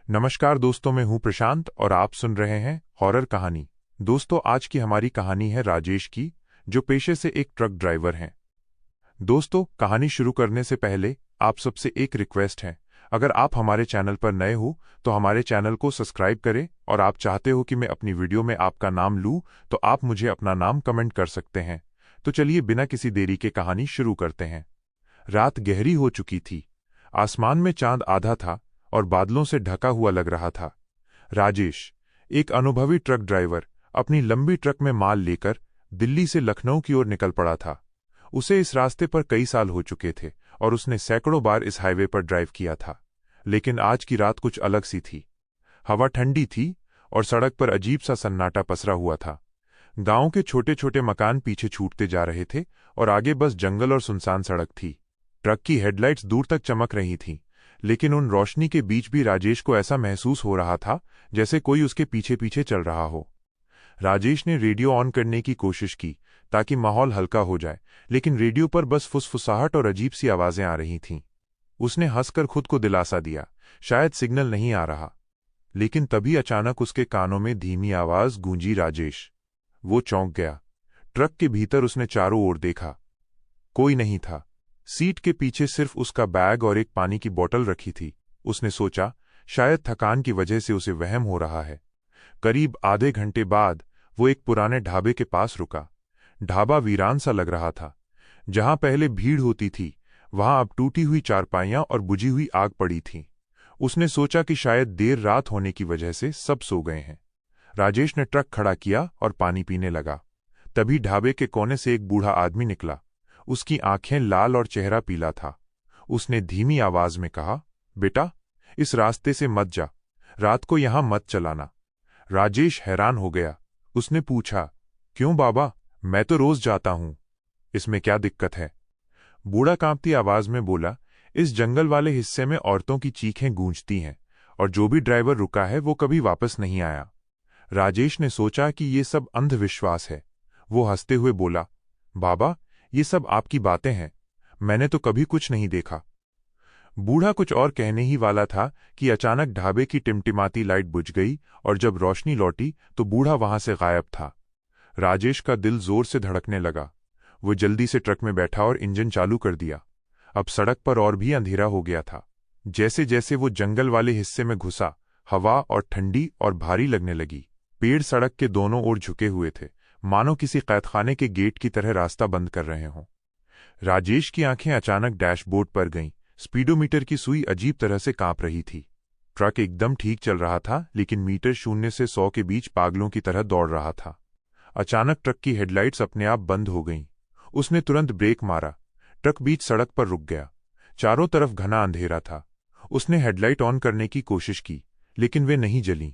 नमस्कार दोस्तों, मैं हूं प्रशांत और आप सुन रहे हैं हॉरर कहानी। दोस्तों, आज की हमारी कहानी है राजेश की, जो पेशे से एक ट्रक ड्राइवर हैं। दोस्तों, कहानी शुरू करने से पहले आप सबसे एक रिक्वेस्ट है। अगर आप हमारे चैनल पर नए हो तो हमारे चैनल को सब्सक्राइब करें, और आप चाहते हो कि मैं अपनी वीडियो में आपका नाम लूं तो आप मुझे अपना नाम कमेंट कर सकते हैं। तो चलिए बिना किसी देरी के कहानी शुरू करते हैं। रात गहरी हो चुकी थी। आसमान में चांद आधा था और बादलों से ढका हुआ लग रहा था। राजेश, एक अनुभवी ट्रक ड्राइवर, अपनी लंबी ट्रक में माल लेकर दिल्ली से लखनऊ की ओर निकल पड़ा था। उसे इस रास्ते पर कई साल हो चुके थे और उसने सैकड़ों बार इस हाईवे पर ड्राइव किया था। लेकिन आज की रात कुछ अलग सी थी। हवा ठंडी थी और सड़क पर अजीब सा सन्नाटा पसरा हुआ था। गांव के छोटे छोटे मकान पीछे छूटते जा रहे थे और आगे बस जंगल और सुनसान सड़क थी। ट्रक की हेडलाइट्स दूर तक चमक रही थीं, लेकिन उन रोशनी के बीच भी राजेश को ऐसा महसूस हो रहा था जैसे कोई उसके पीछे पीछे चल रहा हो। राजेश ने रेडियो ऑन करने की कोशिश की ताकि माहौल हल्का हो जाए, लेकिन रेडियो पर बस फुसफुसाहट और अजीब सी आवाजें आ रही थीं। उसने हंसकर खुद को दिलासा दिया, शायद सिग्नल नहीं आ रहा। लेकिन तभी अचानक उसके कानों में धीमी आवाज गूंजी, राजेश। वो चौंक गया। ट्रक के भीतर उसने चारों ओर देखा। कोई नहीं था। सीट के पीछे सिर्फ उसका बैग और एक पानी की बोतल रखी थी। उसने सोचा, शायद थकान की वजह से उसे वहम हो रहा है। करीब आधे घंटे बाद वो एक पुराने ढाबे के पास रुका। ढाबा वीरान सा लग रहा था। जहां पहले भीड़ होती थी वहां अब टूटी हुई चारपाइयां और बुझी हुई आग पड़ी थीं। उसने सोचा कि शायद देर रात होने की वजह से सब सो गए हैं। राजेश ने ट्रक खड़ा किया और पानी पीने लगा। तभी ढाबे के कोने से एक बूढ़ा आदमी निकला। उसकी आंखें लाल और चेहरा पीला था। उसने धीमी आवाज में कहा, बेटा, इस रास्ते से मत जा, रात को यहां मत चलाना। राजेश हैरान हो गया। उसने पूछा, क्यों बाबा, मैं तो रोज जाता हूं, इसमें क्या दिक्कत है? बूढ़ा कांपती आवाज में बोला, इस जंगल वाले हिस्से में औरतों की चीखें गूंजती हैं और जो भी ड्राइवर रुका है वो कभी वापस नहीं आया। राजेश ने सोचा कि ये सब अंधविश्वास है। वो हंसते हुए बोला, बाबा, ये सब आपकी बातें हैं, मैंने तो कभी कुछ नहीं देखा। बूढ़ा कुछ और कहने ही वाला था कि अचानक ढाबे की टिमटिमाती लाइट बुझ गई और जब रोशनी लौटी तो बूढ़ा वहां से गायब था। राजेश का दिल जोर से धड़कने लगा। वो जल्दी से ट्रक में बैठा और इंजन चालू कर दिया। अब सड़क पर और भी अंधेरा हो गया था। जैसे जैसे वो जंगल वाले हिस्से में घुसा, हवा और ठंडी और भारी लगने लगी। पेड़ सड़क के दोनों ओर झुके हुए थे, मानो किसी कैदखाने के गेट की तरह रास्ता बंद कर रहे हों। राजेश की आंखें अचानक डैशबोर्ड पर गईं। स्पीडोमीटर की सुई अजीब तरह से कांप रही थी। ट्रक एकदम ठीक चल रहा था, लेकिन मीटर 0 से 100 के बीच पागलों की तरह दौड़ रहा था। अचानक ट्रक की हेडलाइट्स अपने आप बंद हो गईं। उसने तुरंत ब्रेक मारा। ट्रक बीच सड़क पर रुक गया। चारों तरफ घना अंधेरा था। उसने हेडलाइट ऑन करने की कोशिश की, लेकिन वे नहीं जलीं।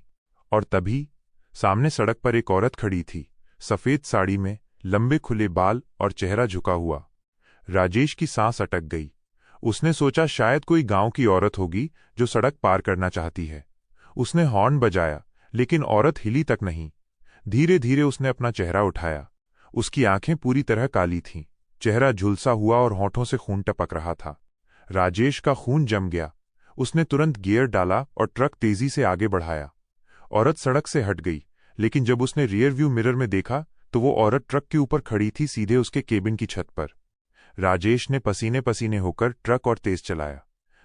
और तभी सामने सड़क पर एक औरत खड़ी थी, सफेद साड़ी में, लंबे खुले बाल और चेहरा झुका हुआ। राजेश की सांस अटक गई। उसने सोचा शायद कोई गांव की औरत होगी जो सड़क पार करना चाहती है। उसने हॉर्न बजाया, लेकिन औरत हिली तक नहीं। धीरे धीरे उसने अपना चेहरा उठाया। उसकी आंखें पूरी तरह काली थीं, चेहरा झुलसा हुआ और होठों से खून टपक रहा था। राजेश का खून जम गया। उसने तुरंत गियर डाला और ट्रक तेजी से आगे बढ़ाया। औरत सड़क से हट गई, लेकिन जब उसने रियर व्यू मिरर में देखा तो वो औरत ट्रक के ऊपर खड़ी थी, सीधे उसके केबिन की छत पर। राजेश ने पसीने पसीने होकर ट्रक और तेज चलाया।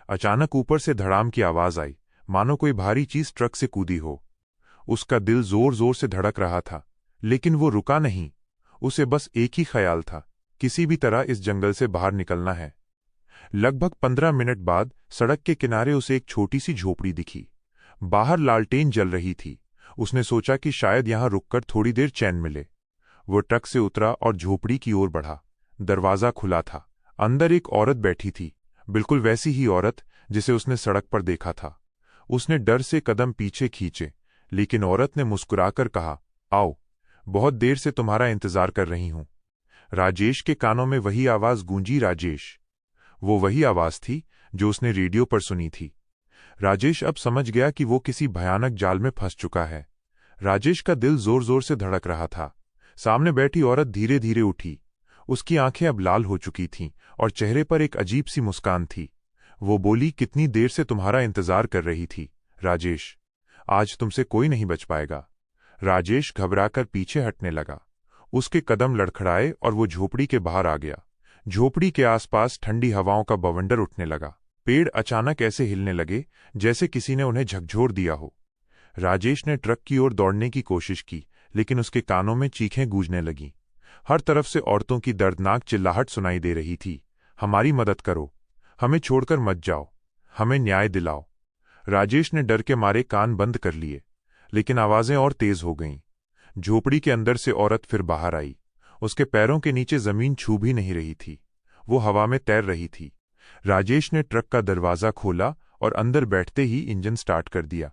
अचानक ऊपर से धड़ाम की आवाज आई, मानो कोई भारी चीज ट्रक से कूदी हो। उसका दिल जोर जोर से धड़क रहा था, लेकिन वो रुका नहीं। उसे बस एक ही ख्याल था, किसी भी तरह इस जंगल से बाहर निकलना है। लगभग 15 मिनट बाद सड़क के किनारे उसे एक छोटी सी झोपड़ी दिखी। बाहर लालटेन जल रही थी। उसने सोचा कि शायद यहां रुककर थोड़ी देर चैन मिले। वो ट्रक से उतरा और झोपड़ी की ओर बढ़ा। दरवाजा खुला था। अंदर एक औरत बैठी थी, बिल्कुल वैसी ही औरत जिसे उसने सड़क पर देखा था। उसने डर से कदम पीछे खींचे, लेकिन औरत ने मुस्कुराकर कहा, आओ, बहुत देर से तुम्हारा इंतजार कर रही हूं। राजेश के कानों में वही आवाज गूंजी, राजेश। वो वही आवाज थी जो उसने रेडियो पर सुनी थी। राजेश अब समझ गया कि वो किसी भयानक जाल में फंस चुका है। राजेश का दिल जोर जोर से धड़क रहा था। सामने बैठी औरत धीरे धीरे उठी। उसकी आंखें अब लाल हो चुकी थीं और चेहरे पर एक अजीब सी मुस्कान थी। वो बोली, कितनी देर से तुम्हारा इंतजार कर रही थी। राजेश, आज तुमसे कोई नहीं बच पाएगा। राजेश घबराकर पीछे हटने लगा। उसके कदम लड़खड़ाए और वो झोपड़ी के बाहर आ गया। झोपड़ी के आसपास ठंडी हवाओं का बवंडर उठने लगा। पेड़ अचानक ऐसे हिलने लगे जैसे किसी ने उन्हें झकझोर दिया हो। राजेश ने ट्रक की ओर दौड़ने की कोशिश की, लेकिन उसके कानों में चीखें गूंजने लगीं। हर तरफ से औरतों की दर्दनाक चिल्लाहट सुनाई दे रही थी। हमारी मदद करो, हमें छोड़कर मत जाओ, हमें न्याय दिलाओ। राजेश ने डर के मारे कान बंद कर लिए, लेकिन आवाजें और तेज हो गईं। झोपड़ी के अंदर से औरत फिर बाहर आई। उसके पैरों के नीचे जमीन छू भी नहीं रही थी, वो हवा में तैर रही थी। राजेश ने ट्रक का दरवाजा खोला और अंदर बैठते ही इंजन स्टार्ट कर दिया।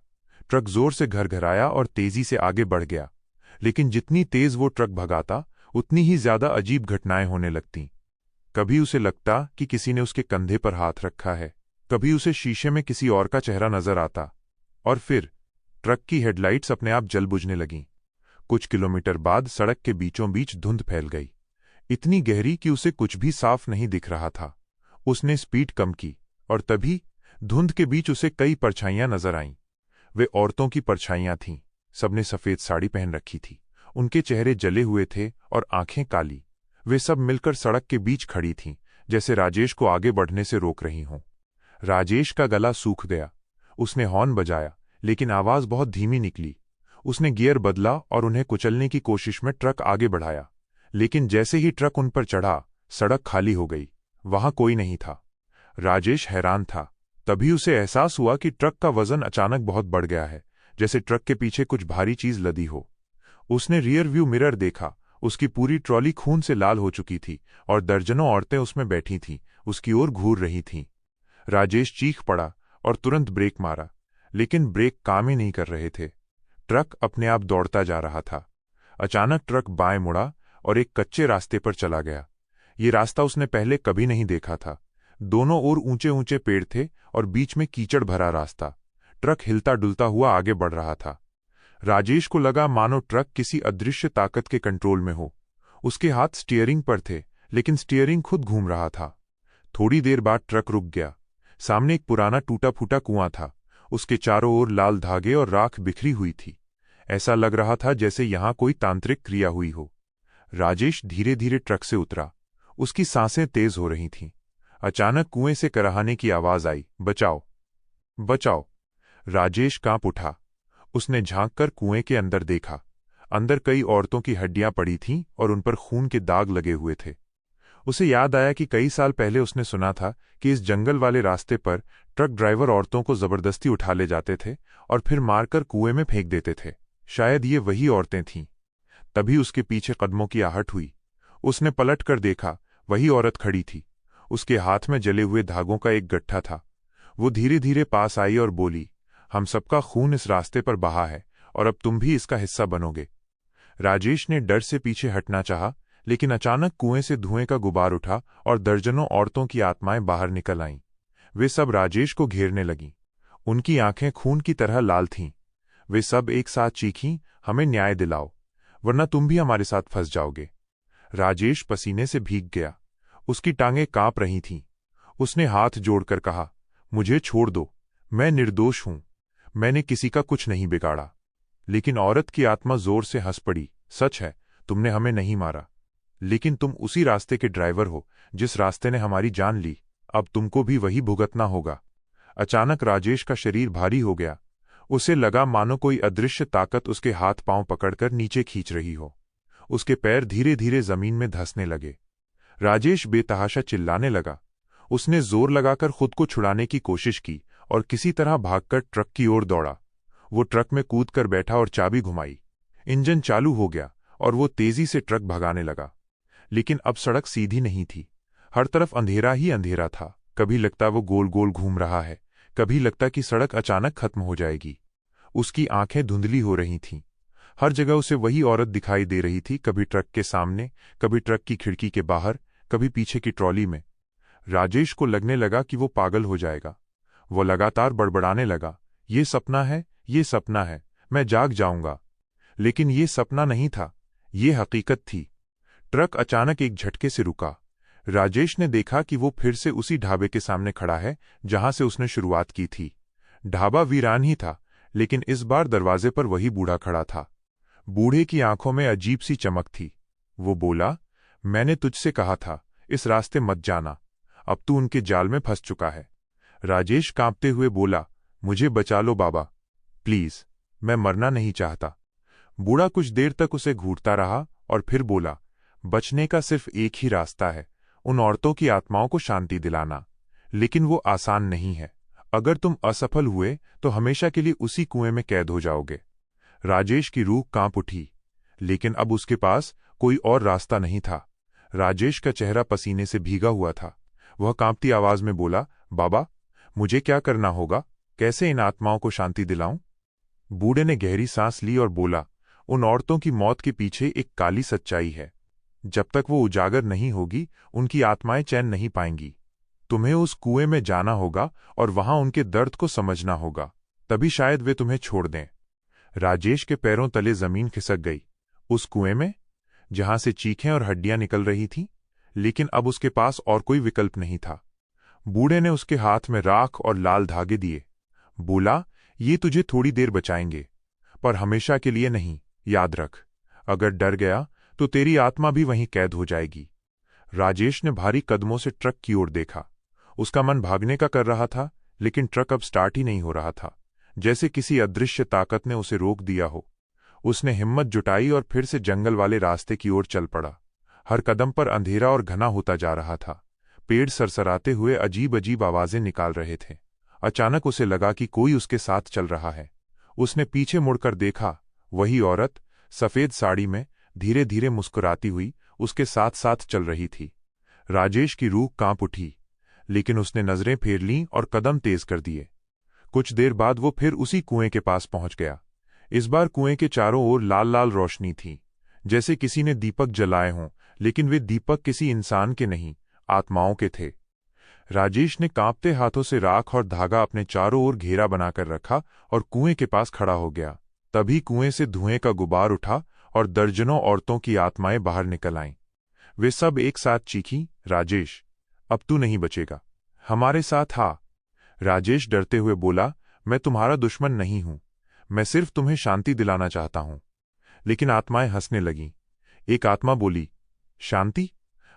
ट्रक जोर से घरघराया और तेजी से आगे बढ़ गया, लेकिन जितनी तेज वो ट्रक भगाता, उतनी ही ज्यादा अजीब घटनाएं होने लगतीं। कभी उसे लगता कि किसी ने उसके कंधे पर हाथ रखा है, कभी उसे शीशे में किसी और का चेहरा नजर आता, और फिर ट्रक की हेडलाइट्स अपने आप जल बुझने लगीं। कुछ किलोमीटर बाद सड़क के बीचों बीच धुंध फैल गई, इतनी गहरी कि उसे कुछ भी साफ नहीं दिख रहा था। उसने स्पीड कम की, और तभी धुंध के बीच उसे कई परछाइयां नजर आईं। वे औरतों की परछाइयां थीं। सबने सफेद साड़ी पहन रखी थी, उनके चेहरे जले हुए थे और आंखें काली। वे सब मिलकर सड़क के बीच खड़ी थीं, जैसे राजेश को आगे बढ़ने से रोक रही हों। राजेश का गला सूख गया। उसने हॉर्न बजाया, लेकिन आवाज बहुत धीमी निकली। उसने गियर बदला और उन्हें कुचलने की कोशिश में ट्रक आगे बढ़ाया, लेकिन जैसे ही ट्रक उन पर चढ़ा, सड़क खाली हो गई। वहां कोई नहीं था। राजेश हैरान था। तभी उसे एहसास हुआ कि ट्रक का वजन अचानक बहुत बढ़ गया है, जैसे ट्रक के पीछे कुछ भारी चीज लदी हो। उसने रियर व्यू मिरर देखा। उसकी पूरी ट्रॉली खून से लाल हो चुकी थी और दर्जनों औरतें उसमें बैठी थीं, उसकी ओर घूर रही थीं। राजेश चीख पड़ा और तुरंत ब्रेक मारा, लेकिन ब्रेक काम ही नहीं कर रहे थे। ट्रक अपने आप दौड़ता जा रहा था। अचानक ट्रक बाएं मुड़ा और एक कच्चे रास्ते पर चला गया। ये रास्ता उसने पहले कभी नहीं देखा था। दोनों ओर ऊंचे ऊंचे पेड़ थे और बीच में कीचड़ भरा रास्ता। ट्रक हिलता डुलता हुआ आगे बढ़ रहा था। राजेश को लगा मानो ट्रक किसी अदृश्य ताकत के कंट्रोल में हो। उसके हाथ स्टीयरिंग पर थे, लेकिन स्टीयरिंग खुद घूम रहा था। थोड़ी देर बाद ट्रक रुक गया। सामने एक पुराना टूटा फूटा कुआं था। उसके चारों ओर लाल धागे और राख बिखरी हुई थी। ऐसा लग रहा था जैसे यहां कोई तांत्रिक क्रिया हुई हो। राजेश धीरे धीरे ट्रक से उतरा। उसकी सांसें तेज हो रही थीं। अचानक कुएं से कराहने की आवाज आई, बचाओ, बचाओ। राजेश कांप उठा। उसने झांककर कुएं के अंदर देखा। अंदर कई औरतों की हड्डियां पड़ी थीं और उन पर खून के दाग लगे हुए थे। उसे याद आया कि कई साल पहले उसने सुना था कि इस जंगल वाले रास्ते पर ट्रक ड्राइवर औरतों को जबरदस्ती उठा ले जाते थे और फिर मारकर कुएं में फेंक देते थे। शायद ये वही औरतें थीं। तभी उसके पीछे कदमों की आहट हुई। उसने पलट कर देखा, वही औरत खड़ी थी। उसके हाथ में जले हुए धागों का एक गट्ठा था। वो धीरे धीरे पास आई और बोली, हम सबका खून इस रास्ते पर बहा है और अब तुम भी इसका हिस्सा बनोगे। राजेश ने डर से पीछे हटना चाहा, लेकिन अचानक कुएं से धुएं का गुबार उठा और दर्जनों औरतों की आत्माएं बाहर निकल आईं। वे सब राजेश को घेरने लगीं। उनकी आंखें खून की तरह लाल थीं। वे सब एक साथ चीखीं, हमें न्याय दिलाओ, वरना तुम भी हमारे साथ फंस जाओगे। राजेश पसीने से भीग गया। उसकी टांगें कांप रही थीं। उसने हाथ जोड़कर कहा, मुझे छोड़ दो, मैं निर्दोष हूं, मैंने किसी का कुछ नहीं बिगाड़ा। लेकिन औरत की आत्मा जोर से हंस पड़ी, सच है, तुमने हमें नहीं मारा, लेकिन तुम उसी रास्ते के ड्राइवर हो जिस रास्ते ने हमारी जान ली। अब तुमको भी वही भुगतना होगा। अचानक राजेश का शरीर भारी हो गया। उसे लगा मानो कोई अदृश्य ताकत उसके हाथ पांव पकड़कर नीचे खींच रही हो। उसके पैर धीरे धीरे जमीन में धंसने लगे। राजेश बेतहाशा चिल्लाने लगा। उसने जोर लगाकर खुद को छुड़ाने की कोशिश की और किसी तरह भागकर ट्रक की ओर दौड़ा। वो ट्रक में कूदकर बैठा और चाबी घुमाई। इंजन चालू हो गया और वो तेजी से ट्रक भगाने लगा। लेकिन अब सड़क सीधी नहीं थी। हर तरफ अंधेरा ही अंधेरा था। कभी लगता वो गोल गोल घूम रहा है, कभी लगता कि सड़क अचानक खत्म हो जाएगी। उसकी आंखें धुंधली हो रही थीं। हर जगह उसे वही औरत दिखाई दे रही थी, कभी ट्रक के सामने, कभी ट्रक की खिड़की के बाहर, कभी पीछे की ट्रॉली में। राजेश को लगने लगा कि वो पागल हो जाएगा। वो लगातार बड़बड़ाने लगा, ये सपना है, ये सपना है, मैं जाग जाऊंगा। लेकिन ये सपना नहीं था, ये हकीकत थी। ट्रक अचानक एक झटके से रुका। राजेश ने देखा कि वो फिर से उसी ढाबे के सामने खड़ा है जहां से उसने शुरुआत की थी। ढाबा वीरान ही था, लेकिन इस बार दरवाजे पर वही बूढ़ा खड़ा था। बूढ़े की आंखों में अजीब सी चमक थी। वो बोला, मैंने तुझसे कहा था इस रास्ते मत जाना, अब तू उनके जाल में फंस चुका है। राजेश कांपते हुए बोला, मुझे बचा लो बाबा, प्लीज, मैं मरना नहीं चाहता। बूढ़ा कुछ देर तक उसे घूरता रहा और फिर बोला, बचने का सिर्फ एक ही रास्ता है, उन औरतों की आत्माओं को शांति दिलाना। लेकिन वो आसान नहीं है। अगर तुम असफल हुए तो हमेशा के लिए उसी कुएं में कैद हो जाओगे। राजेश की रूह कांप उठी, लेकिन अब उसके पास कोई और रास्ता नहीं था। राजेश का चेहरा पसीने से भीगा हुआ था। वह कांपती आवाज में बोला, बाबा, मुझे क्या करना होगा? कैसे इन आत्माओं को शांति दिलाऊं? बूढ़े ने गहरी सांस ली और बोला, उन औरतों की मौत के पीछे एक काली सच्चाई है। जब तक वो उजागर नहीं होगी, उनकी आत्माएं चैन नहीं पाएंगी। तुम्हें उस कुएं में जाना होगा और वहां उनके दर्द को समझना होगा, तभी शायद वे तुम्हें छोड़ दें। राजेश के पैरों तले जमीन खिसक गई। उस कुएं में, जहां से चीखें और हड्डियां निकल रही थीं, लेकिन अब उसके पास और कोई विकल्प नहीं था। बूढ़े ने उसके हाथ में राख और लाल धागे दिए। बोला, ये तुझे थोड़ी देर बचाएंगे, पर हमेशा के लिए नहीं। याद रख, अगर डर गया तो तेरी आत्मा भी वहीं कैद हो जाएगी। राजेश ने भारी कदमों से ट्रक की ओर देखा। उसका मन भागने का कर रहा था, लेकिन ट्रक अब स्टार्ट ही नहीं हो रहा था, जैसे किसी अदृश्य ताकत ने उसे रोक दिया हो। उसने हिम्मत जुटाई और फिर से जंगल वाले रास्ते की ओर चल पड़ा। हर कदम पर अंधेरा और घना होता जा रहा था। पेड़ सरसराते हुए अजीब अजीब आवाजें निकाल रहे थे। अचानक उसे लगा कि कोई उसके साथ चल रहा है। उसने पीछे मुड़कर देखा। वही औरत, सफेद साड़ी में, धीरे धीरे मुस्कुराती हुई उसके साथ साथ चल रही थी। राजेश की रूह कांप उठी, लेकिन उसने नजरें फेर लीं और कदम तेज कर दिए। कुछ देर बाद वो फिर उसी कुएं के पास पहुंच गया। इस बार कुएं के चारों ओर लाल लाल रोशनी थी, जैसे किसी ने दीपक जलाए हों, लेकिन वे दीपक किसी इंसान के नहीं, आत्माओं के थे। राजेश ने कांपते हाथों से राख और धागा अपने चारों ओर घेरा बनाकर रखा और कुएं के पास खड़ा हो गया। तभी कुएं से धुएं का गुबार उठा और दर्जनों औरतों की आत्माएं बाहर निकल आईं। वे सब एक साथ चीखीं, राजेश, अब तू नहीं बचेगा, हमारे साथ आ। राजेश डरते हुए बोला, मैं तुम्हारा दुश्मन नहीं हूं, मैं सिर्फ तुम्हें शांति दिलाना चाहता हूं। लेकिन आत्माएं हंसने लगीं। एक आत्मा बोली, शांति?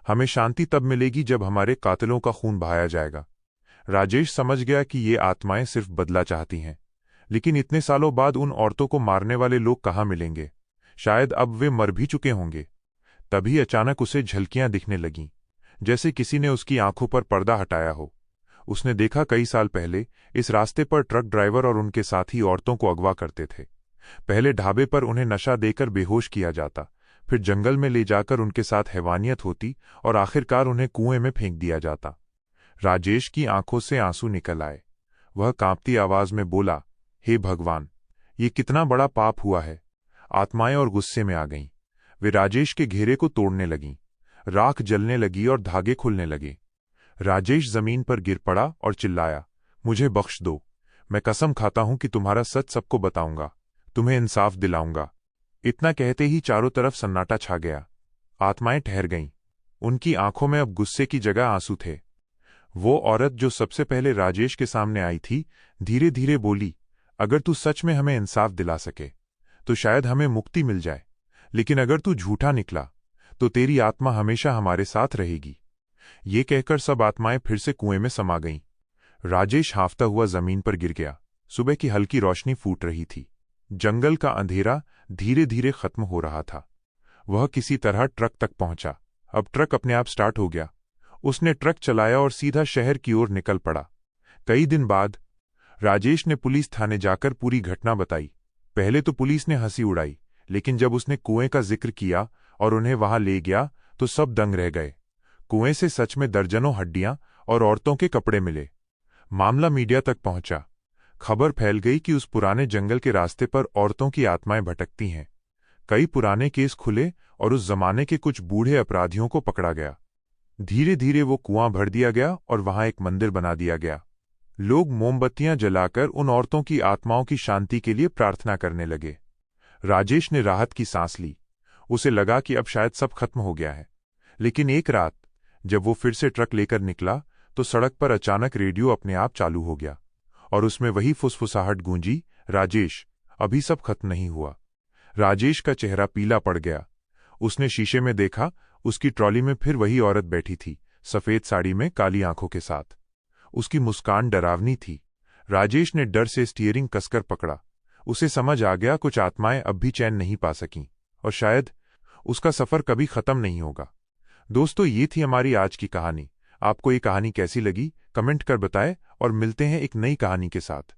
हमें शांति तब मिलेगी जब हमारे कातिलों का खून बहाया जाएगा। राजेश समझ गया कि ये आत्माएं सिर्फ बदला चाहती हैं। लेकिन इतने सालों बाद उन औरतों को मारने वाले लोग कहाँ मिलेंगे? शायद अब वे मर भी चुके होंगे। तभी अचानक उसे झलकियां दिखने लगीं, जैसे किसी ने उसकी आंखों पर पर्दा हटाया हो। उसने देखा, कई साल पहले इस रास्ते पर ट्रक ड्राइवर और उनके साथी औरतों को अगवा करते थे। पहले ढाबे पर उन्हें नशा देकर बेहोश किया जाता, फिर जंगल में ले जाकर उनके साथ हैवानियत होती और आखिरकार उन्हें कुएं में फेंक दिया जाता। राजेश की आंखों से आंसू निकल आए। वह कांपती आवाज में बोला, हे भगवान, ये कितना बड़ा पाप हुआ है। आत्माएं और गुस्से में आ गईं। वे राजेश के घेरे को तोड़ने लगीं। राख जलने लगी और धागे खुलने लगे। राजेश जमीन पर गिर पड़ा और चिल्लाया, मुझे बख्श दो, मैं कसम खाता हूं कि तुम्हारा सच सबको बताऊंगा, तुम्हें इंसाफ दिलाऊंगा। इतना कहते ही चारों तरफ सन्नाटा छा गया। आत्माएं ठहर गईं। उनकी आंखों में अब गुस्से की जगह आंसू थे। वो औरत जो सबसे पहले राजेश के सामने आई थी, धीरे धीरे बोली, अगर तू सच में हमें इंसाफ दिला सके तो शायद हमें मुक्ति मिल जाए, लेकिन अगर तू झूठा निकला तो तेरी आत्मा हमेशा हमारे साथ रहेगी। ये कहकर सब आत्माएं फिर से कुएं में समा गईं। राजेश हांफता हुआ जमीन पर गिर गया। सुबह की हल्की रोशनी फूट रही थी। जंगल का अंधेरा धीरे धीरे खत्म हो रहा था। वह किसी तरह ट्रक तक पहुंचा। अब ट्रक अपने आप स्टार्ट हो गया। उसने ट्रक चलाया और सीधा शहर की ओर निकल पड़ा। कई दिन बाद राजेश ने पुलिस थाने जाकर पूरी घटना बताई। पहले तो पुलिस ने हंसी उड़ाई, लेकिन जब उसने कुएं का जिक्र किया और उन्हें वहां ले गया तो सब दंग रह गए। कुएं से सच में दर्जनों हड्डियां और औरतों के कपड़े मिले। मामला मीडिया तक पहुंचा। खबर फैल गई कि उस पुराने जंगल के रास्ते पर औरतों की आत्माएं भटकती हैं। कई पुराने केस खुले और उस जमाने के कुछ बूढ़े अपराधियों को पकड़ा गया। धीरे धीरे वो कुआं भर दिया गया और वहां एक मंदिर बना दिया गया। लोग मोमबत्तियां जलाकर उन औरतों की आत्माओं की शांति के लिए प्रार्थना करने लगे। राजेश ने राहत की सांस ली। उसे लगा कि अब शायद सब खत्म हो गया है। लेकिन एक रात जब वो फिर से ट्रक लेकर निकला तो सड़क पर अचानक रेडियो अपने आप चालू हो गया और उसमें वही फुसफुसाहट गूंजी राजेश, अभी सब खत्म नहीं हुआ। राजेश का चेहरा पीला पड़ गया। उसने शीशे में देखा, उसकी ट्रॉली में फिर वही औरत बैठी थी, सफेद साड़ी में, काली आंखों के साथ। उसकी मुस्कान डरावनी थी। राजेश ने डर से स्टीयरिंग कसकर पकड़ा। उसे समझ आ गया कुछ आत्माएं अब भी चैन नहीं पा सकीं, और शायद उसका सफर कभी खत्म नहीं होगा। दोस्तों, ये थी हमारी आज की कहानी। आपको ये कहानी कैसी लगी, कमेंट कर बताएं, और मिलते हैं एक नई कहानी के साथ।